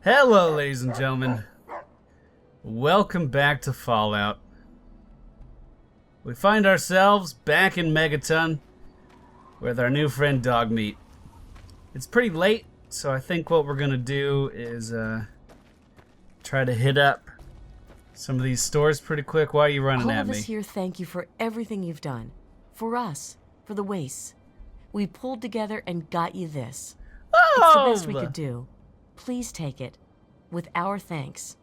Hello, ladies and gentlemen. Welcome back to Fallout. We find ourselves back in Megaton with our new friend Dogmeat. It's pretty late, so I think what we're gonna do is try to hit up some of these stores pretty quick. Why are you running at All of me? us here thank you for everything you've done. For us, for the wastes. We pulled together and got you this. It's the best we could do. Please take it. With our thanks.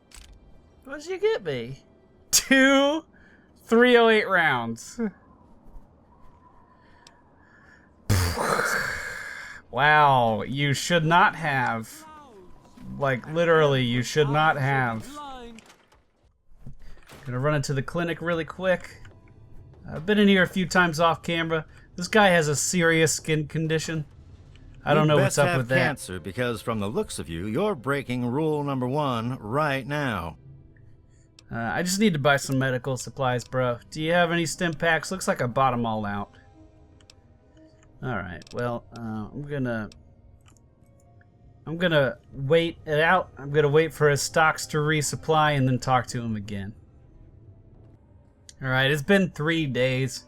What'd you get me? 2 308 rounds. Wow, you should not have. Like, literally, you should not have. Gonna run into the clinic really quick. I've been in here a few times off camera. This guy has a serious skin condition. I don't know what's up with that. Cancer, because from the looks of you, you're breaking rule number 1 right now. I just need to buy some medical supplies, bro. Do you have any stim packs? Looks like I bought them all out. Alright, well, I'm gonna wait it out. I'm gonna wait for his stocks to resupply and then talk to him again. Alright, it's been 3 days.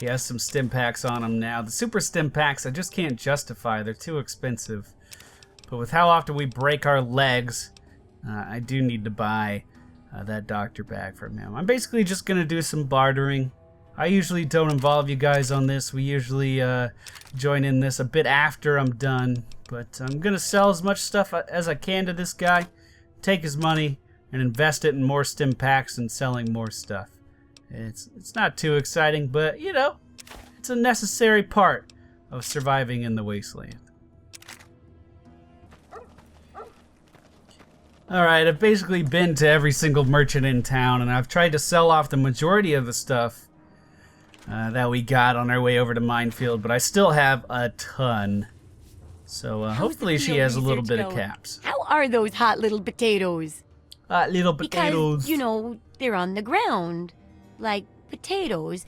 He has some stim packs on him now. The super stim packs I just can't justify. They're too expensive. But with how often we break our legs, I do need to buy that doctor bag from him. I'm basically just going to do some bartering. I usually don't involve you guys on this. We usually join in this a bit after I'm done. But I'm going to sell as much stuff as I can to this guy, take his money, and invest it in more stim packs and selling more stuff. It's not too exciting, but, you know, it's a necessary part of surviving in the Wasteland. Alright, I've basically been to every single merchant in town, and I've tried to sell off the majority of the stuff that we got on our way over to Minefield, but I still have a ton. So hopefully she has a little bit of caps. How are those hot little potatoes? Hot little potatoes. Because, you know, they're on the ground. Like potatoes,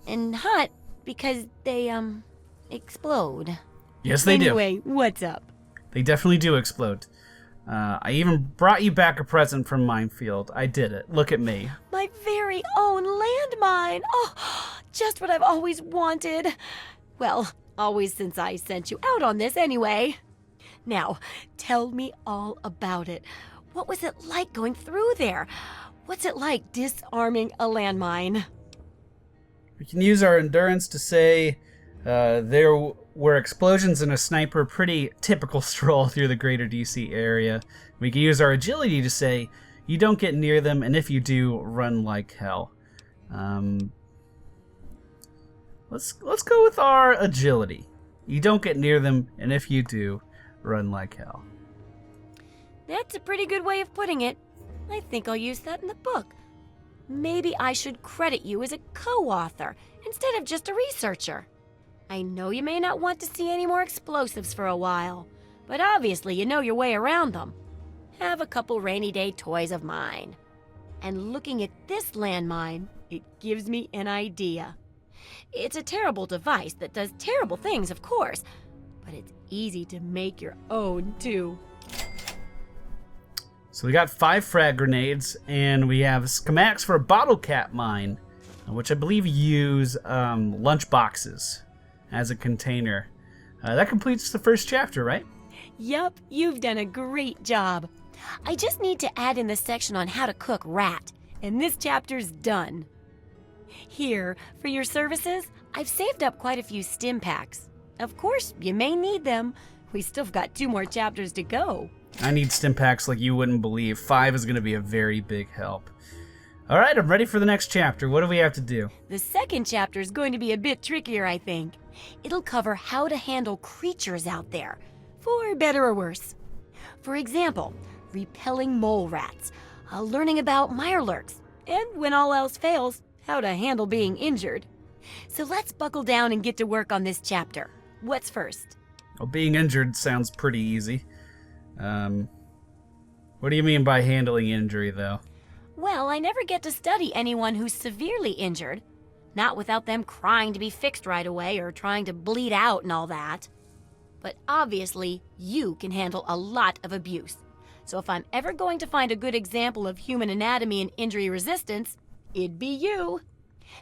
and hot because they explode. Yes, they do. Anyway, what's up? They definitely do explode. I even brought you back a present from Minefield. I did it. Look at me. My very own landmine. Oh, just what I've always wanted. Well, always since I sent you out on this anyway. Now, tell me all about it. What was it like going through there? What's it like disarming a landmine? We can use our endurance to say there were explosions and a sniper, pretty typical stroll through the greater DC area. We can use our agility to say you don't get near them, and if you do, run like hell. Let's go with our agility. You don't get near them, and if you do, run like hell. That's a pretty good way of putting it. I think I'll use that in the book. Maybe I should credit you as a co-author instead of just a researcher. I know you may not want to see any more explosives for a while, but obviously you know your way around them. Have a couple rainy day toys of mine. And looking at this landmine, it gives me an idea. It's a terrible device that does terrible things, of course, but it's easy to make your own, too. So we got 5 frag grenades, and we have schematics for a bottle cap mine, which I believe use lunch boxes as a container. That completes the first chapter, right? Yup, you've done a great job. I just need to add in the section on how to cook rat, and this chapter's done. Here, for your services, I've saved up quite a few stim packs. Of course, you may need them. We still got 2 more chapters to go. I need stim packs like you wouldn't believe. 5 is going to be a very big help. Alright, I'm ready for the next chapter. What do we have to do? The second chapter is going to be a bit trickier, I think. It'll cover how to handle creatures out there, for better or worse. For example, repelling mole rats, learning about mirelurks, and when all else fails, how to handle being injured. So let's buckle down and get to work on this chapter. What's first? Well, being injured sounds pretty easy. What do you mean by handling injury, though? Well, I never get to study anyone who's severely injured. Not without them crying to be fixed right away or trying to bleed out and all that. But obviously, you can handle a lot of abuse. So if I'm ever going to find a good example of human anatomy and injury resistance, it'd be you.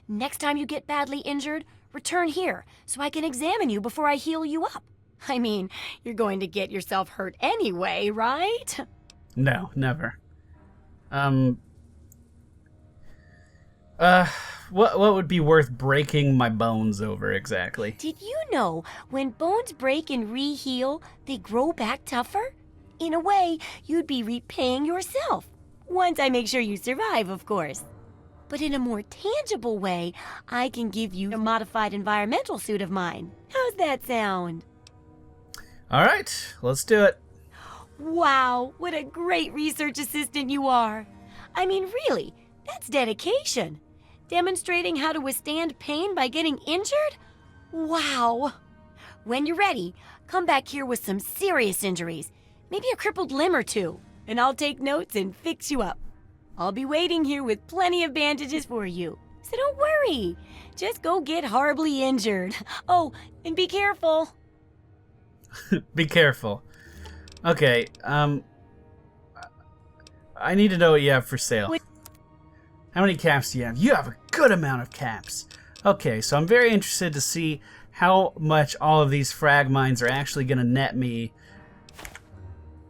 Next time you get badly injured, return here so I can examine you before I heal you up. I mean, you're going to get yourself hurt anyway, right? No, never. What would be worth breaking my bones over exactly? Did you know when bones break and re-heal, they grow back tougher? In a way, you'd be repaying yourself. Once I make sure you survive, of course. But in a more tangible way, I can give you a modified environmental suit of mine. How's that sound? All right, let's do it. Wow, what a great research assistant you are. I mean, really, that's dedication. Demonstrating how to withstand pain by getting injured? Wow. When you're ready, come back here with some serious injuries, maybe a crippled limb or two, and I'll take notes and fix you up. I'll be waiting here with plenty of bandages for you, so don't worry. Just go get horribly injured. Oh, and be careful. Be careful. Okay, I need to know what you have for sale. How many caps do you have? You have a good amount of caps. Okay, so I'm very interested to see how much all of these frag mines are actually going to net me.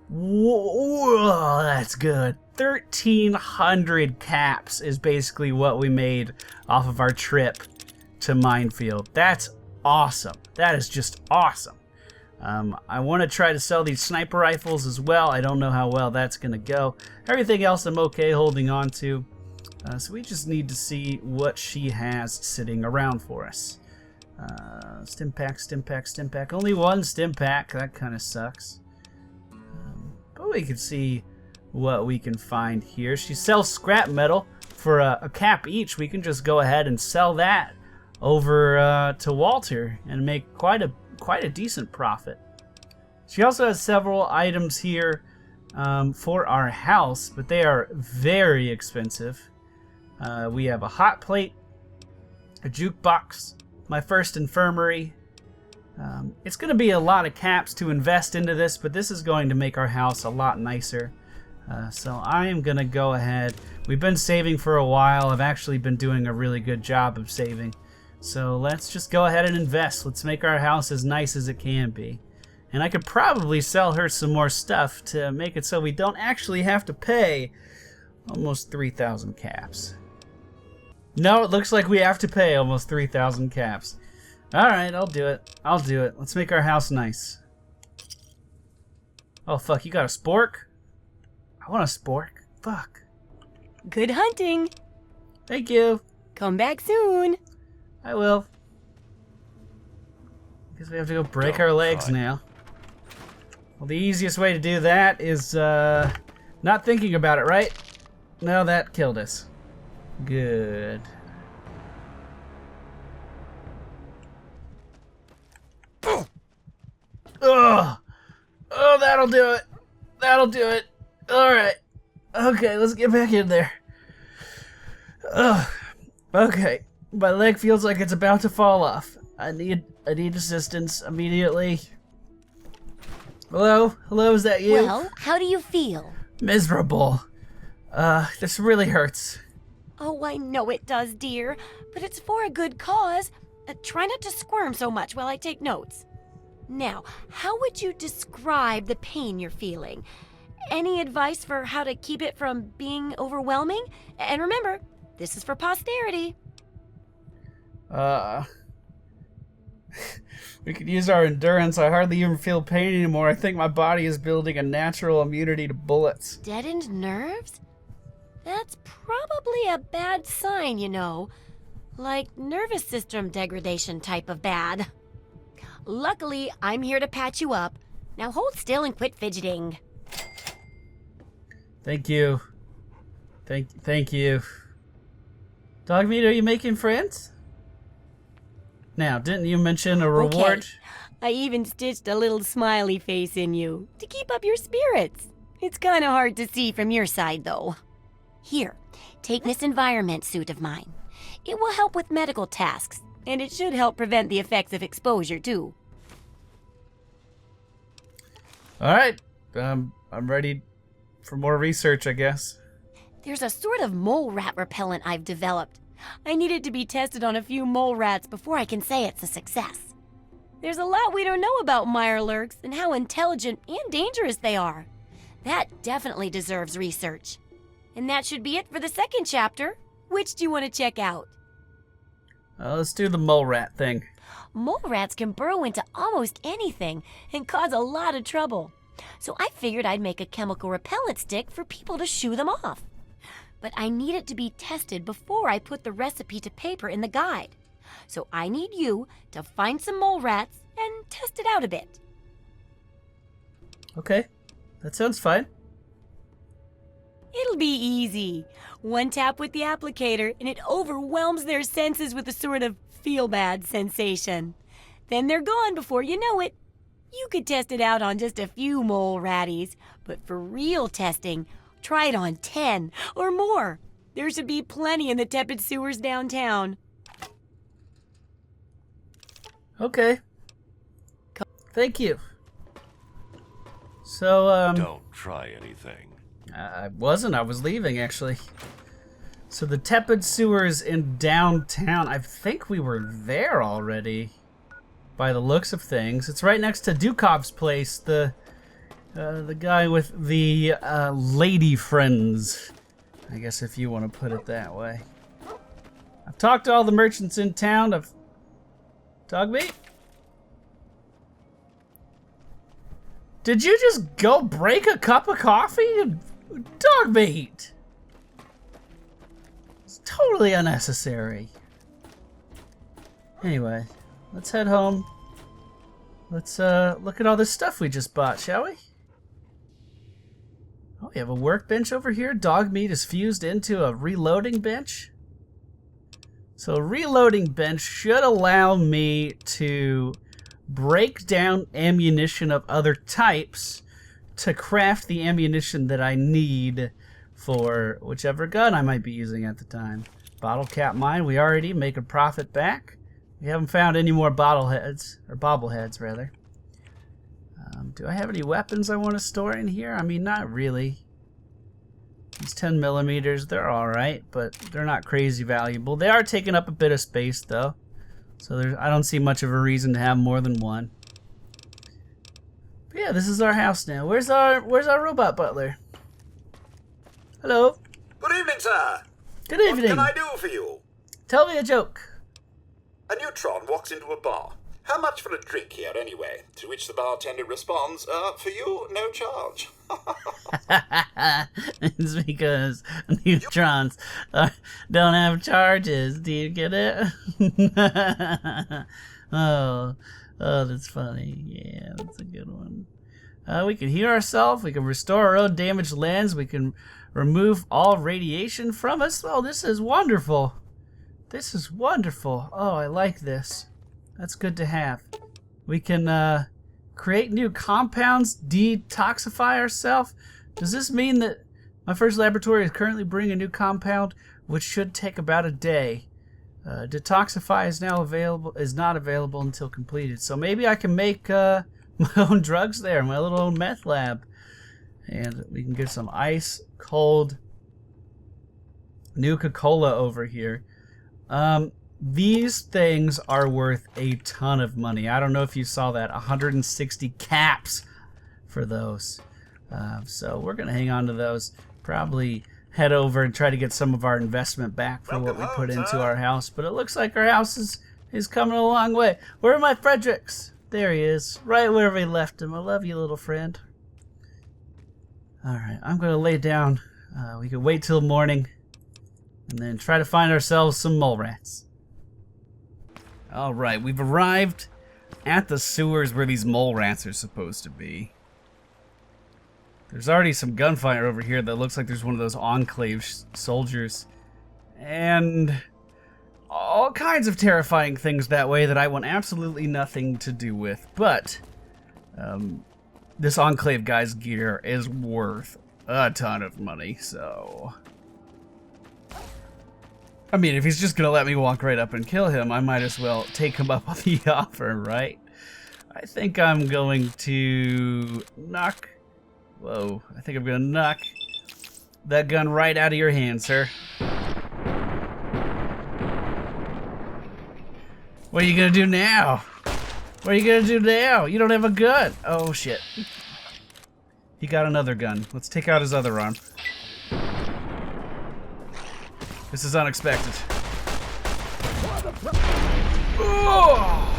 Whoa, that's good. 1,300 caps is basically what we made off of our trip to Minefield. That's awesome. That is just awesome. I want to try to sell these sniper rifles as well. I don't know how well that's going to go. Everything else I'm okay holding on to. So we just need to see what she has sitting around for us. Stim pack, stim pack, stim pack. Only one stim pack. That kind of sucks. But we can see what we can find here. She sells scrap metal for a cap each. We can just go ahead and sell that over to Walter and make quite a decent profit. She also has several items here for our house, but they are very expensive. We have a hot plate, a jukebox, my first infirmary. It's going to be a lot of caps to invest into this, but this is going to make our house a lot nicer. So I am going to go ahead. We've been saving for a while. I've actually been doing a really good job of saving. So let's just go ahead and invest. Let's make our house as nice as it can be. And I could probably sell her some more stuff to make it so we don't actually have to pay almost 3,000 caps. No, it looks like we have to pay almost 3,000 caps. Alright, I'll do it. I'll do it. Let's make our house nice. Oh, fuck, you got a spork? I want a spork. Fuck. Good hunting. Thank you. Come back soon. I will. Guess we have to go break our legs now. Well, the easiest way to do that is not thinking about it, right? No, that killed us. Good. Ugh. Oh, that'll do it. That'll do it. Alright. Okay, let's get back in there. Ugh. Okay. My leg feels like it's about to fall off. I need assistance immediately. Hello? Hello, is that you? Well, how do you feel? Miserable. This really hurts. Oh, I know it does, dear, but it's for a good cause. Try not to squirm so much while I take notes. Now, how would you describe the pain you're feeling? Any advice for how to keep it from being overwhelming? And remember, this is for posterity. We could use our endurance. I hardly even feel pain anymore. I think my body is building a natural immunity to bullets. Deadened nerves? That's probably a bad sign, you know. Like nervous system degradation type of bad. Luckily, I'm here to patch you up. Now hold still and quit fidgeting. Thank you. Thank you. Dogmeat, are you making friends? Now, didn't you mention a reward? Okay. I even stitched a little smiley face in you to keep up your spirits. It's kind of hard to see from your side, though. Here, take this environment suit of mine. It will help with medical tasks, and it should help prevent the effects of exposure, too. All right. I'm ready for more research, I guess. There's a sort of mole rat repellent I've developed. I need it to be tested on a few mole rats before I can say it's a success. There's a lot we don't know about mirelurks and how intelligent and dangerous they are. That definitely deserves research. And that should be it for the second chapter. Which do you want to check out? Let's do the mole rat thing. Mole rats can burrow into almost anything and cause a lot of trouble. So I figured I'd make a chemical repellent stick for people to shoo them off. But I need it to be tested before I put the recipe to paper in the guide. So I need you to find some mole rats and test it out a bit. Okay, that sounds fine. It'll be easy. One tap with the applicator and it overwhelms their senses with a sort of feel-bad sensation. Then they're gone before you know it. You could test it out on just a few mole ratties, but for real testing, try it on 10 or more. There should be plenty in the tepid sewers downtown. Okay. Thank you. So, Don't try anything. I wasn't. I was leaving, actually. So the tepid sewers in downtown, I think we were there already, by the looks of things. It's right next to Dukov's place, the guy with the lady friends, I guess if you want to put it that way. I've talked to all the merchants in town. Dog meat? Did you just go break a cup of coffee? Dog meat! It's totally unnecessary. Anyway, let's head home. Let's look at all this stuff we just bought, shall we? Oh, we have a workbench over here. Dog meat is fused into a reloading bench. So a reloading bench should allow me to break down ammunition of other types to craft the ammunition that I need for whichever gun I might be using at the time. Bottle cap mine, we already make a profit back. We haven't found any more bottleheads, or bobbleheads rather. Do I have any weapons I want to store in here? I mean, not really. These 10mm, they're alright, but they're not crazy valuable. They are taking up a bit of space though. So I don't see much of a reason to have more than one. But yeah, this is our house now. Where's our robot butler? Hello. Good evening, sir. Good evening. What can I do for you? Tell me a joke. A neutron walks into a bar. How much for a drink here, anyway? To which the bartender responds, for you, no charge. It's because neutrons don't have charges. Do you get it? Oh, that's funny. Yeah, that's a good one. We can heal ourselves. We can restore our own damaged lens. We can remove all radiation from us. Oh, this is wonderful. This is wonderful. Oh, I like this. That's good to have. We can create new compounds, detoxify ourselves. Does this mean that my first laboratory is currently bringing a new compound, which should take about a day? Detoxify is not available until completed. So maybe I can make my own drugs there, my little own meth lab. And we can get some ice cold Nuka-Cola over here. These things are worth a ton of money. I don't know if you saw that. 160 caps for those. So we're going to hang on to those. Probably head over and try to get some of our investment back for what we put into our house. But it looks like our house is coming a long way. Where are my Fredericks? There he is. Right where we left him. I love you, little friend. Alright, I'm going to lay down. We can wait till morning. And then try to find ourselves some mole rats. Alright, we've arrived at the sewers where these mole rats are supposed to be. There's already some gunfire over here that looks like there's one of those Enclave soldiers. And all kinds of terrifying things that way that I want absolutely nothing to do with. But this Enclave guy's gear is worth a ton of money, so... I mean, if he's just gonna let me walk right up and kill him, I might as well take him up on the offer, right? I think I'm going to knock Whoa, I think I'm gonna knock that gun right out of your hand, sir. What are you gonna do now? What are you gonna do now? You don't have a gun. Oh shit. He got another gun. Let's take out his other arm. This is unexpected. Oh!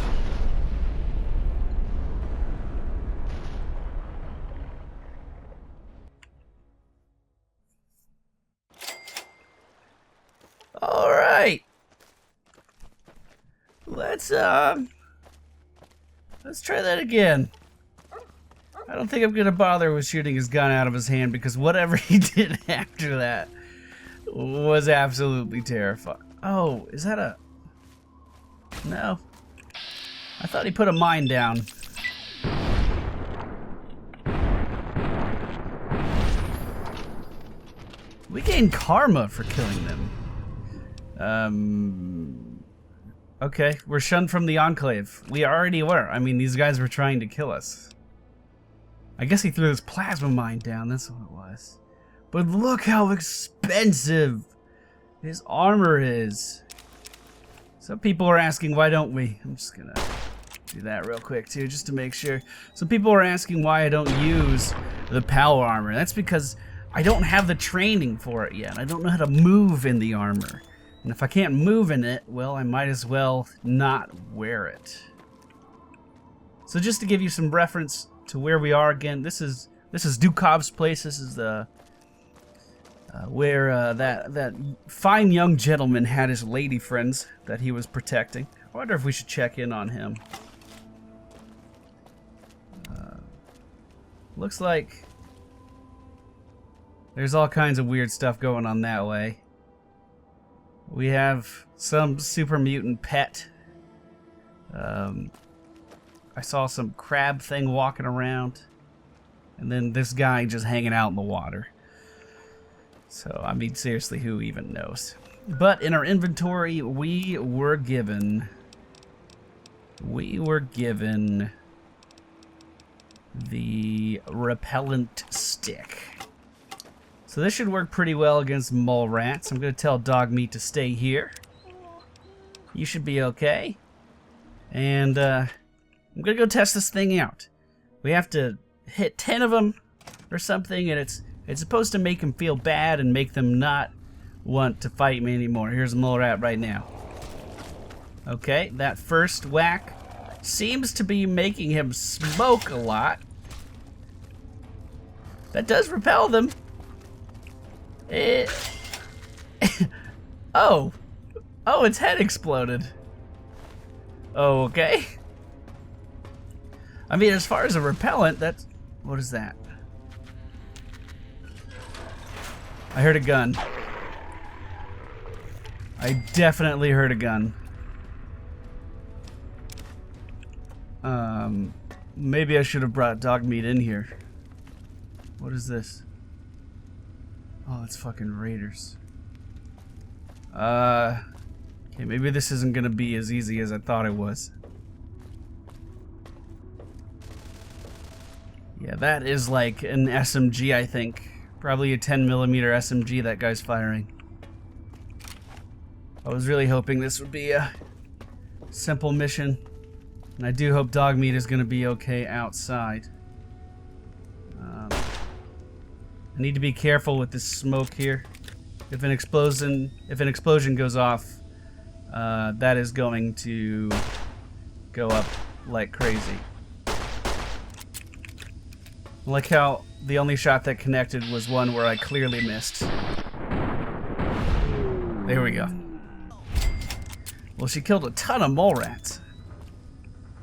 All right. Let's try that again. I don't think I'm gonna bother with shooting his gun out of his hand because whatever he did after that was absolutely terrifying. Oh, is that a... No. I thought he put a mine down. We gained karma for killing them. Okay, we're shunned from the Enclave. We already were. I mean, these guys were trying to kill us. I guess he threw this plasma mine down, that's what it was. But look how expensive his armor is. Some people are asking, why don't we? I'm just gonna do that real quick too, just to make sure. Some people are asking why I don't use the power armor. That's because I don't have the training for it yet. I don't know how to move in the armor. And if I can't move in it, well, I might as well not wear it. So just to give you some reference to where we are again, this is Dukov's place. This is the where that fine young gentleman had his lady friends that he was protecting. I wonder if we should check in on him. Looks like there's all kinds of weird stuff going on that way. We have some super mutant pet. I saw some crab thing walking around. And then this guy just hanging out in the water. So, I mean, seriously, who even knows? But in our inventory, we were given the repellent stick. So this should work pretty well against mole rats. I'm going to tell dog meat to stay here. You should be okay. And I'm going to go test this thing out. We have to hit 10 of them or something, and it's supposed to make them feel bad and make them not want to fight me anymore. Here's a mole rat right now. Okay, that first whack seems to be making him smoke a lot. That does repel them. Oh, its head exploded. Oh, okay. I mean, as far as a repellent, that's... What is that? I heard a gun. I definitely heard a gun. Maybe I should have brought dog meat in here. What is this? Oh, it's fucking raiders. Okay, maybe this isn't gonna be as easy as I thought it was. Yeah, that is like an SMG, I think. Probably a 10mm SMG that guy's firing. I was really hoping this would be a simple mission. And I do hope dog meat is gonna be okay outside. I need to be careful with this smoke here. If an explosion goes off, that is going to go up like crazy. Like how the only shot that connected was one where I clearly missed. There we go. Well, she killed a ton of mole rats,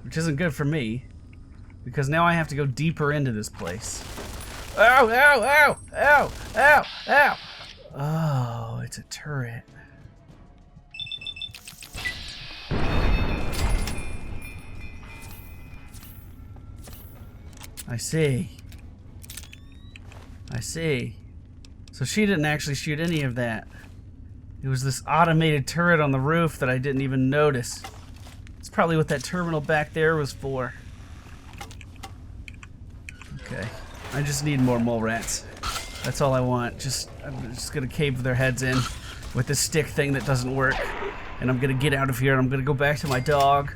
which isn't good for me, because now I have to go deeper into this place. Ow, ow, ow, ow, ow, ow. Oh, it's a turret. I see. I see. So she didn't actually shoot any of that. It was this automated turret on the roof that I didn't even notice. It's probably what that terminal back there was for. Okay. I just need more mole rats. That's all I want. I'm just gonna cave their heads in with this stick thing that doesn't work. And I'm gonna get out of here and I'm gonna go back to my dog.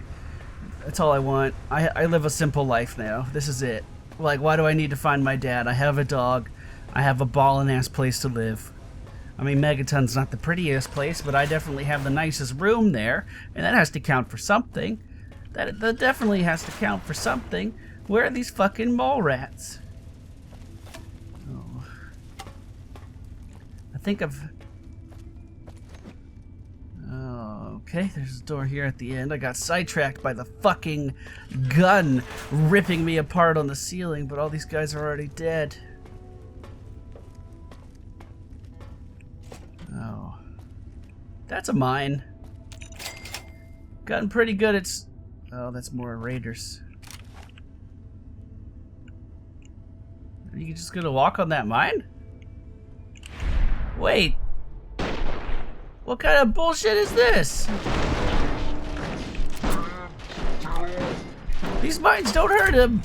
That's all I want. I live a simple life now. This is it. Like, why do I need to find my dad? I have a dog. I have a ballin'-ass place to live. I mean, Megaton's not the prettiest place, but I definitely have the nicest room there. And that has to count for something. That definitely has to count for something. Where are these fucking mole rats? Oh. I think I've... Oh, okay, there's a door here at the end. I got sidetracked by the fucking gun ripping me apart on the ceiling, but all these guys are already dead. Oh. That's a mine. Gotten pretty good at... Oh, that's more raiders. Are you just gonna walk on that mine? Wait. What kind of bullshit is this? These mines don't hurt him.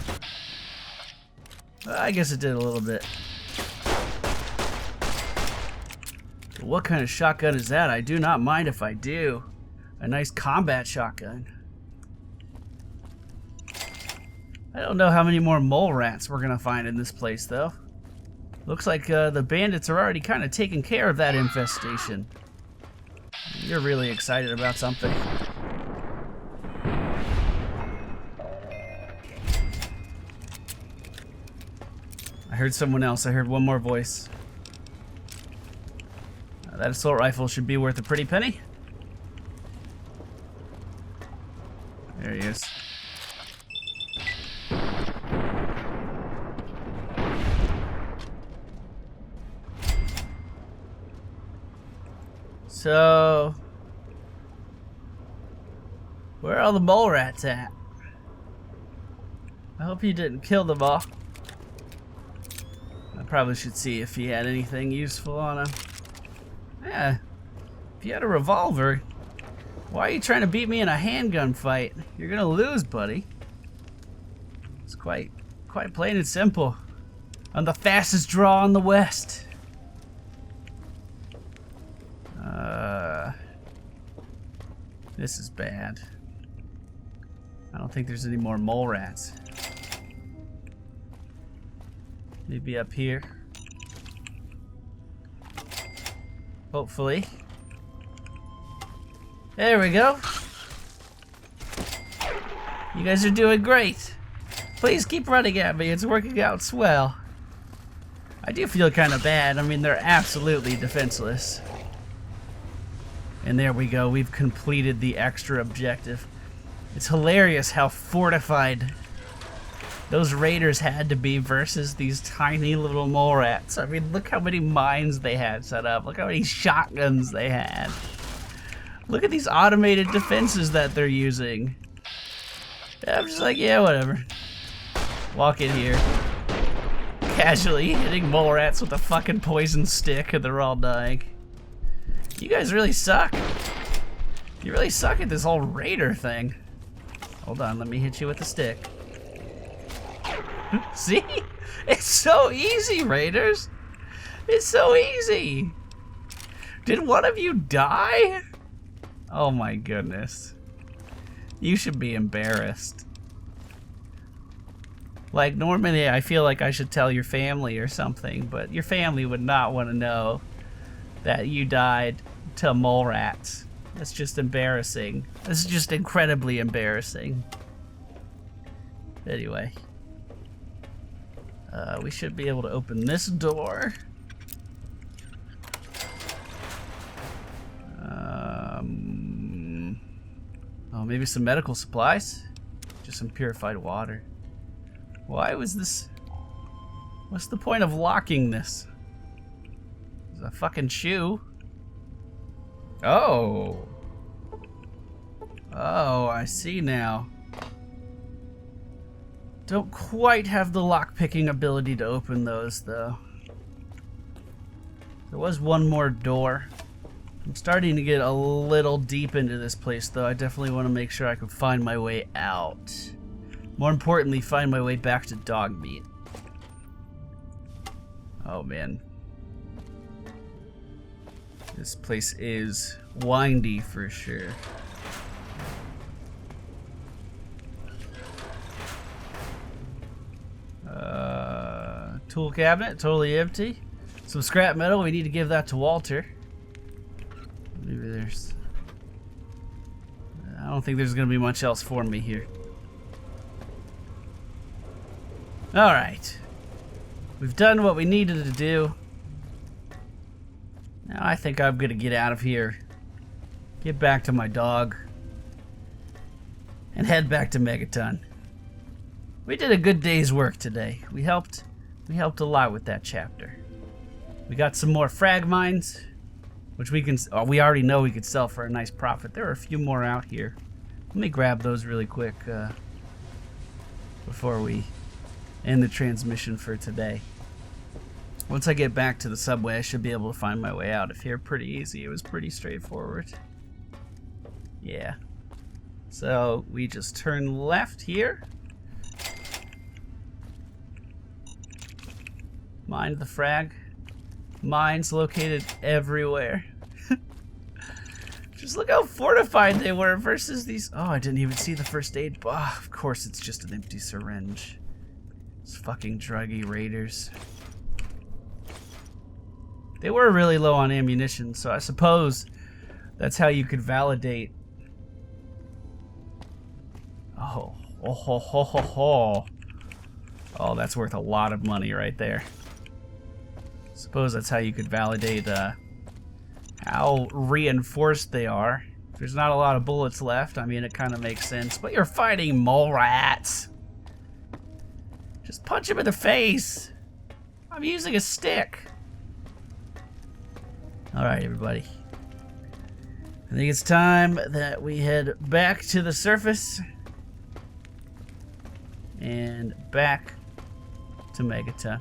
I guess it did a little bit. What kind of shotgun is that? I do not mind if I do. A nice combat shotgun. I don't know how many more mole rats we're gonna find in this place, though. Looks like the bandits are already kind of taking care of that infestation. You're really excited about something. I heard someone else. I heard one more voice. That assault rifle should be worth a pretty penny. There he is. So, where are all the mole rats at? I hope he didn't kill them all. I probably should see if he had anything useful on him. Yeah, if you had a revolver, why are you trying to beat me in a handgun fight? You're gonna lose, buddy. It's quite plain and simple. I'm the fastest draw in the West. This is bad. I don't think there's any more mole rats. Maybe up here. Hopefully. There we go. You guys are doing great. Please keep running at me. It's working out swell. I do feel kind of bad. I mean, they're absolutely defenseless. And there we go. We've completed the extra objective. It's hilarious how fortified those raiders had to be versus these tiny little mole rats. I mean, look how many mines they had set up. Look how many shotguns they had. Look at these automated defenses that they're using. I'm just like, yeah, whatever. Walk in here. Casually hitting mole rats with a fucking poison stick and they're all dying. You guys really suck. You really suck at this whole raider thing. Hold on, let me hit you with the stick. See? It's so easy, raiders. It's so easy. Did one of you die? Oh my goodness. You should be embarrassed. Like, normally I feel like I should tell your family or something, but your family would not want to know that you died to mole rats. That's just embarrassing. This is just incredibly embarrassing. Anyway. We should be able to open this door. Oh, maybe some medical supplies? Just some purified water. Why was this... What's the point of locking this? It's a fucking shoe. Oh. Oh, I see now. Don't quite have the lock-picking ability to open those, though. There was one more door. I'm starting to get a little deep into this place, though. I definitely want to make sure I can find my way out. More importantly, find my way back to dog meat. Oh, man. This place is windy for sure. Tool cabinet, totally empty. Some scrap metal, we need to give that to Walter. Maybe there's... I don't think there's going to be much else for me here. Alright. We've done what we needed to do. Now I think I'm going to get out of here. Get back to my dog. And head back to Megaton. We did a good day's work today. We helped a lot with that chapter. We got some more frag mines, which we already know we could sell for a nice profit. There are a few more out here. Let me grab those really quick before we end the transmission for today. Once I get back to the subway, I should be able to find my way out of here pretty easy. It was pretty straightforward. Yeah. So we just turn left here. Mind the frag. Mines located everywhere. Just look how fortified they were versus these. Oh, I didn't even see the first aid. Oh, of course, it's just an empty syringe. These fucking druggy raiders. They were really low on ammunition, so I suppose that's how you could validate. Oh, oh, ho, ho, ho, ho. Oh, that's worth a lot of money right there. Suppose that's how you could validate how reinforced they are. If there's not a lot of bullets left, I mean, it kind of makes sense. But you're fighting mole rats. Just punch him in the face. I'm using a stick. Alright, everybody. I think it's time that we head back to the surface. And back to Megaton.